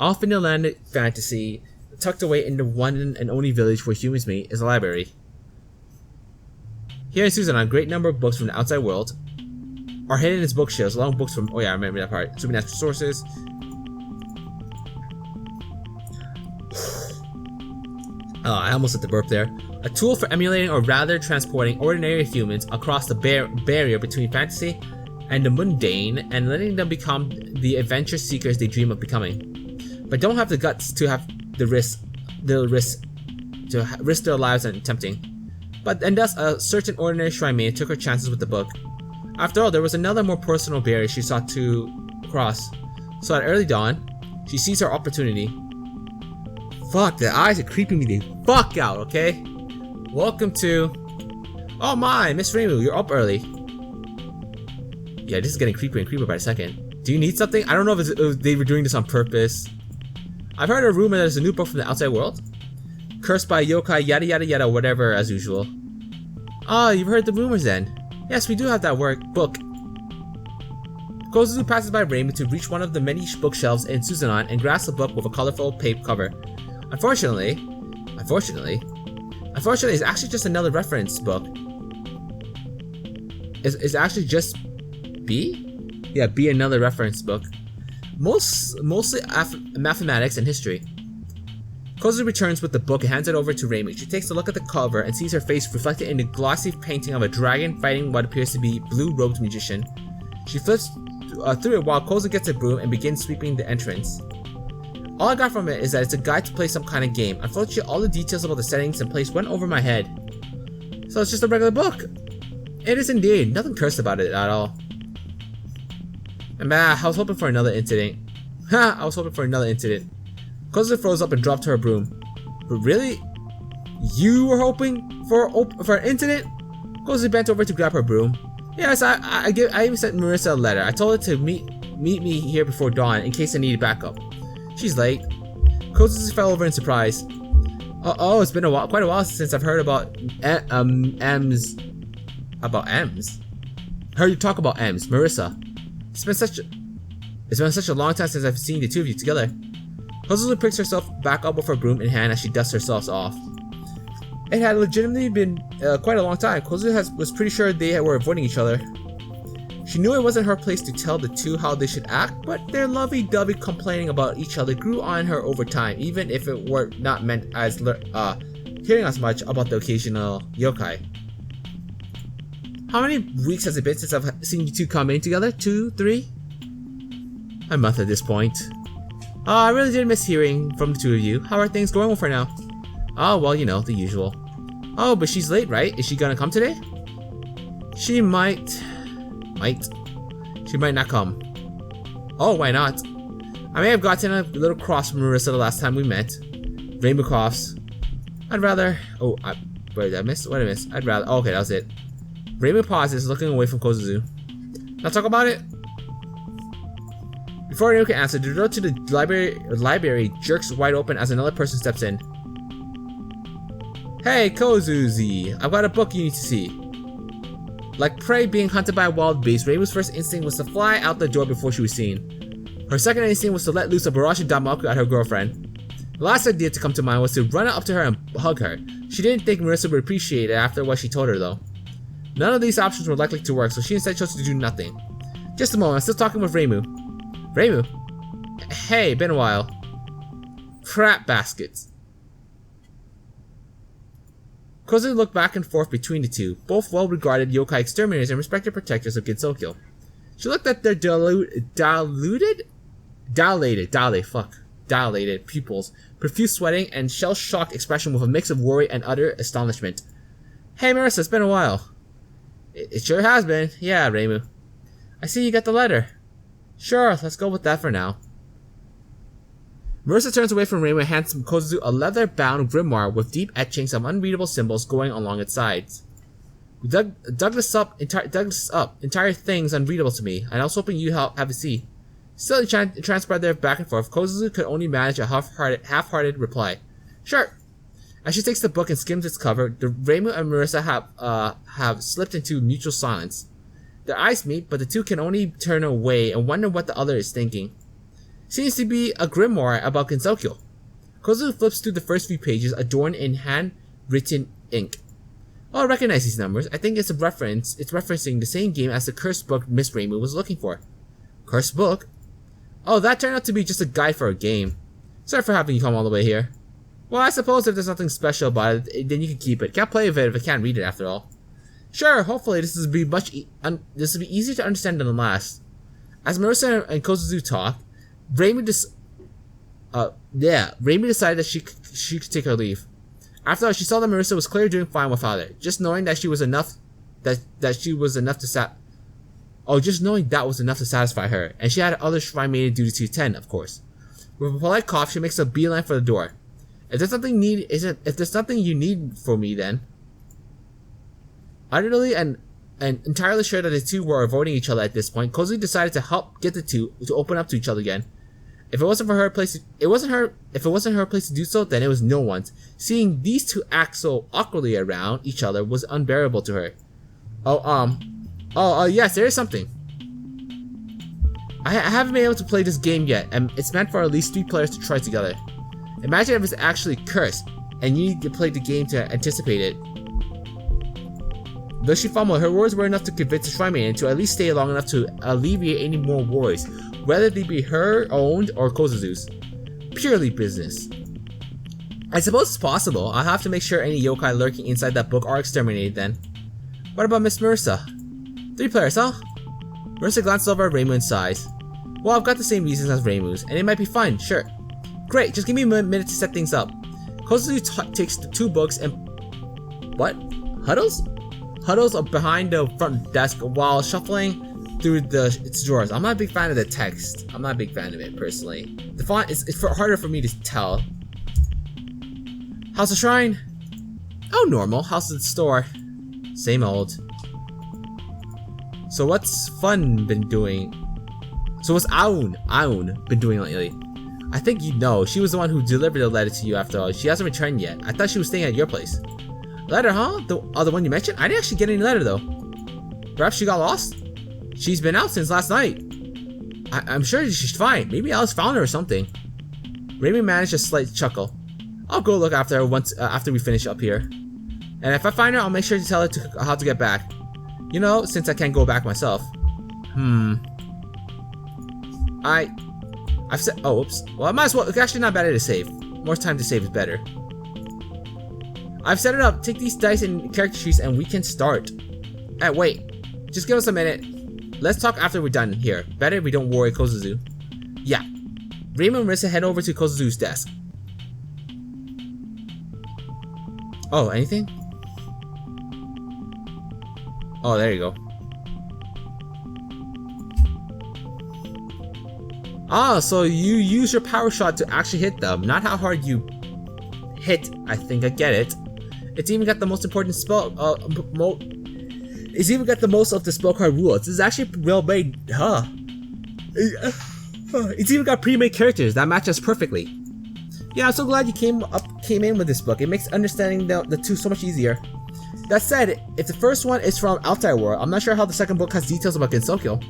Off in the land of fantasy, tucked away in the one and only village where humans meet, is a library. Here in Susan, a great number of books from the outside world are hidden in its bookshelves, along with books from, oh yeah, I remember that part, supernatural sources. Oh, I almost hit the burp there. A tool for emulating, or rather transporting, ordinary humans across the barrier between fantasy and the mundane, and letting them become the adventure seekers they dream of becoming, but don't have the guts to have the risk their lives and tempting. And thus, a certain ordinary shrine maiden took her chances with the book. After all, there was another more personal barrier she sought to cross. So at early dawn, she seized her opportunity. Fuck, the eyes are creeping me the fuck out, okay? Welcome to... Oh my, Miss Reimu, you're up early. Yeah, this is getting creepier and creepier by the second. Do you need something? I don't know if they were doing this on purpose. I've heard a rumor that there's a new book from the outside world. Cursed by yokai, yada yada yada, whatever, as usual. Ah, you've heard the rumors then. Yes, we do have that book. Kozuzu passes by Reimu to reach one of the many bookshelves in Suzanon and grasps a book with a colorful paper cover. Unfortunately, it's actually just another reference book. It's actually just B? Yeah, B, another reference book. Mostly mathematics and history. Kozuzu returns with the book and hands it over to Reimu. She takes a look at the cover and sees her face reflected in the glossy painting of a dragon fighting what appears to be a blue-robed magician. She flips through it while Kozuzu gets a broom and begins sweeping the entrance. All I got from it is that it's a guide to play some kind of game. Unfortunately, all the details about the settings and place went over my head. So it's just a regular book. It is indeed. Nothing cursed about it at all. And I was hoping for another incident. I was hoping for another incident. Kozuzu froze up and dropped her broom. But really? You were hoping for an incident? Kozuzu bent over to grab her broom. Yes, I even sent Marissa a letter. I told her to meet me here before dawn in case I needed backup. She's late. Kozuzu fell over in surprise. Oh, it's been quite a while since I've heard about M's. About M's? Heard you talk about M's, Marissa. It's been such a long time since I've seen the two of you together. Kozuzu picks herself back up with her broom in hand as she dusts herself off. It had legitimately been quite a long time. Kozuzu was pretty sure they were avoiding each other. She knew it wasn't her place to tell the two how they should act, but their lovey-dovey complaining about each other grew on her over time, even if it were not meant as hearing as much about the occasional yokai. How many weeks has it been since I've seen you two come in together? 2, 3? A month at this point. I really did miss hearing from the two of you. How are things going with her now? Oh, well, you know, the usual. Oh, but she's late, right? Is she gonna come today? She might. She might not come. Oh, why not? I may have gotten a little cross from Marissa the last time we met. Reimu coughs. I'd rather... Oh, wait, did I miss? What did I miss? I'd rather... Oh, okay, that was it. Reimu pauses, looking away from Kozuzu. Now talk about it? Before anyone can answer, the door to the library jerks wide open as another person steps in. Hey, Kozuzu, I've got a book you need to see. Like prey being hunted by a wild beast, Reimu's first instinct was to fly out the door before she was seen. Her second instinct was to let loose a Barashi Damaku at her girlfriend. The last idea to come to mind was to run up to her and hug her. She didn't think Marissa would appreciate it after what she told her though. None of these options were likely to work, so she instead chose to do nothing. Just a moment, I'm still talking with Reimu. Reimu? Hey, been a while. Crap baskets. Kozuzu looked back and forth between the two, both well-regarded yokai exterminators and respected protectors of Gensokyo. She looked at their dilated pupils, profuse sweating, and shell-shocked expression with a mix of worry and utter astonishment. Hey Marissa, it's been a while. It sure has been. Yeah, Reimu. I see you got the letter. Sure, let's go with that for now. Marissa turns away from Reimu and hands Kozuzu a leather-bound grimoire with deep etchings of unreadable symbols going along its sides. We dug this up, entire thing's unreadable to me, and I was hoping you'd have a see. Still transpired there back and forth, Kozuzu could only manage a half-hearted reply. Sure. As she takes the book and skims its cover, the Reimu and Marissa have slipped into mutual silence. Their eyes meet, but the two can only turn away and wonder what the other is thinking. Seems to be a grimoire about Gensokyo. Kozuzu flips through the first few pages adorned in hand-written ink. Oh, I recognize these numbers. I think it's referencing the same game as the cursed book Miss Reimu was looking for. Cursed book? Oh, that turned out to be just a guide for a game. Sorry for having you come all the way here. Well, I suppose if there's nothing special about it, then you can keep it. Can't play with it if I can't read it after all. Sure, hopefully this will be easier to understand than the last. As Marissa and Kozuzu talk, Reimu decided that she could take her leave. After all, she saw that Marissa was clearly doing fine without it. Just knowing that was enough to satisfy her, and she had other shrine maiden duties to attend, of course. With a polite cough, she makes a beeline for the door. If there's nothing you need for me, then. Utterly and entirely sure that the two were avoiding each other at this point, Kozuzu decided to help get the two to open up to each other again. If it wasn't her place to do so, then it was no one's. Seeing these two act so awkwardly around each other was unbearable to her. Yes, there is something. I haven't been able to play this game yet, and it's meant for at least 3 players to try together. Imagine if it's actually cursed, and you need to play the game to anticipate it. Though she fumbled, her words were enough to convince the shrine maiden to at least stay long enough to alleviate any more worries, whether they be her owned or Kozuzu's. Purely business. I suppose it's possible. I'll have to make sure any yokai lurking inside that book are exterminated then. What about Miss Marissa? 3 players, huh? Marissa glanced over at Reimu and sighs. Well, I've got the same reasons as Reimu's, and it might be fun, sure. Great, just give me a minute to set things up. Kozuzu takes the 2 books and... What? Huddles behind the front desk while shuffling through its drawers. I'm not a big fan of the text. I'm not a big fan of it, personally. The font it's harder for me to tell. House of Shrine? Oh, normal. House of the Store. Same old. So what's Fun been doing? So what's Aun been doing lately? I think you know. She was the one who delivered the letter to you after all. She hasn't returned yet. I thought she was staying at your place. Letter, huh? The one you mentioned? I didn't actually get any letter, though. Perhaps she got lost? She's been out since last night. I'm sure she's fine. Maybe Alice found her or something. Reimu managed a slight chuckle. I'll go look after her after we finish up here. And if I find her, I'll make sure to tell her how to get back. You know, since I can't go back myself. I've said... Oh, oops. Well, I might as well... It's actually not better to save. More time to save is better. I've set it up. Take these dice and character sheets and we can start. Hey, wait. Just give us a minute. Let's talk after we're done here. Better if we don't worry Kozuzu. Yeah. Reimu and Marissa head over to Kozuzu's desk. Oh, anything? Oh, there you go. Ah, so you use your power shot to actually hit them, not how hard you hit. I think I get it. It's even got the most important spell. It's even got the most of the spell card rules. This is actually well made, huh? It's even got pre-made characters that match us perfectly. Yeah, I'm so glad you came in with this book. It makes understanding the two so much easier. That said, if the first one is from outside world, I'm not sure how the second book has details about Gensokyo.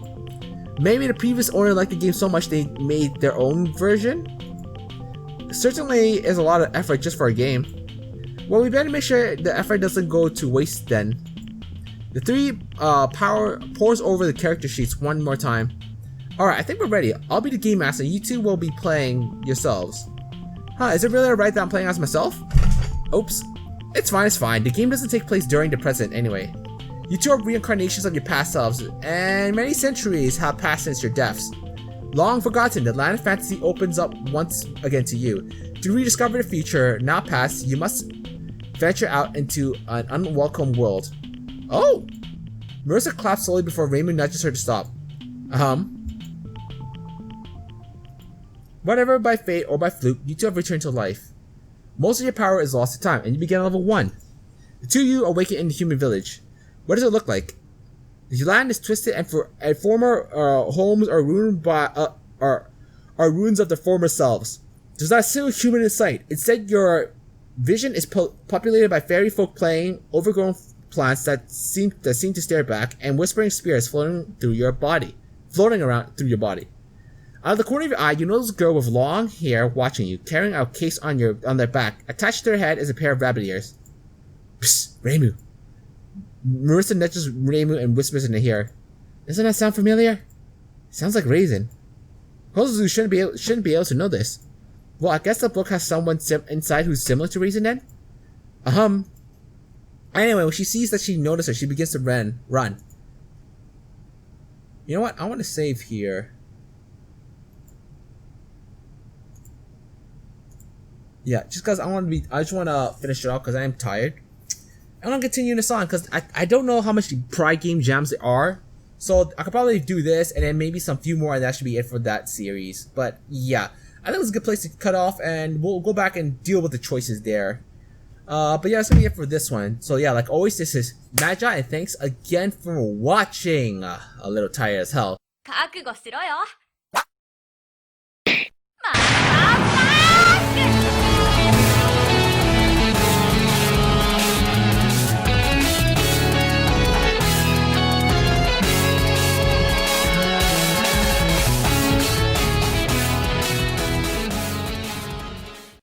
Maybe the previous owner liked the game so much they made their own version? Certainly is a lot of effort just for a game. Well, we better make sure the effort doesn't go to waste then. The 3 power pours over the character sheets one more time. Alright, I think we're ready. I'll be the game master, you two will be playing yourselves. Huh, is it really alright that I'm playing as myself? Oops. It's fine. The game doesn't take place during the present anyway. You two are reincarnations of your past selves, and many centuries have passed since your deaths. Long forgotten, the land of fantasy opens up once again to you. To rediscover the future, now past, you must venture out into an unwelcome world. Oh! Marissa claps slowly before Reimu nudges her to stop. Whatever by fate or by fluke, you two have returned to life. Most of your power is lost to time, and you begin at level 1. The 2 of you awaken in the human village. What does it look like? The land is twisted, and former homes are ruined by are ruins of the former selves. There's not a single human in sight. Instead, your vision is populated by fairy folk playing, overgrown plants that seem to stare back, and whispering spirits floating around through your body. Out of the corner of your eye, you notice a girl with long hair watching you, carrying a case on their back. Attached to her head is a pair of rabbit ears. Psst, Reimu. Marissa nudges Reimu and whispers in her ear. Doesn't that sound familiar? Sounds like Raisin. Kozuzu shouldn't be able to know this. Well, I guess the book has someone inside who's similar to Raisin then? Anyway, when she sees that she noticed her, she begins to run. You know what? I want to save here. Yeah, just because I just want to finish it off because I am tired. I want to continue this on because I don't know how much Pride Game Jams there are. So I could probably do this and then maybe some few more and that should be it for that series. But yeah, I think it was a good place to cut off and we'll go back and deal with the choices there. But yeah, that's gonna be it for this one. So yeah, like always, this is Magi and thanks again for watching. A little tired as hell.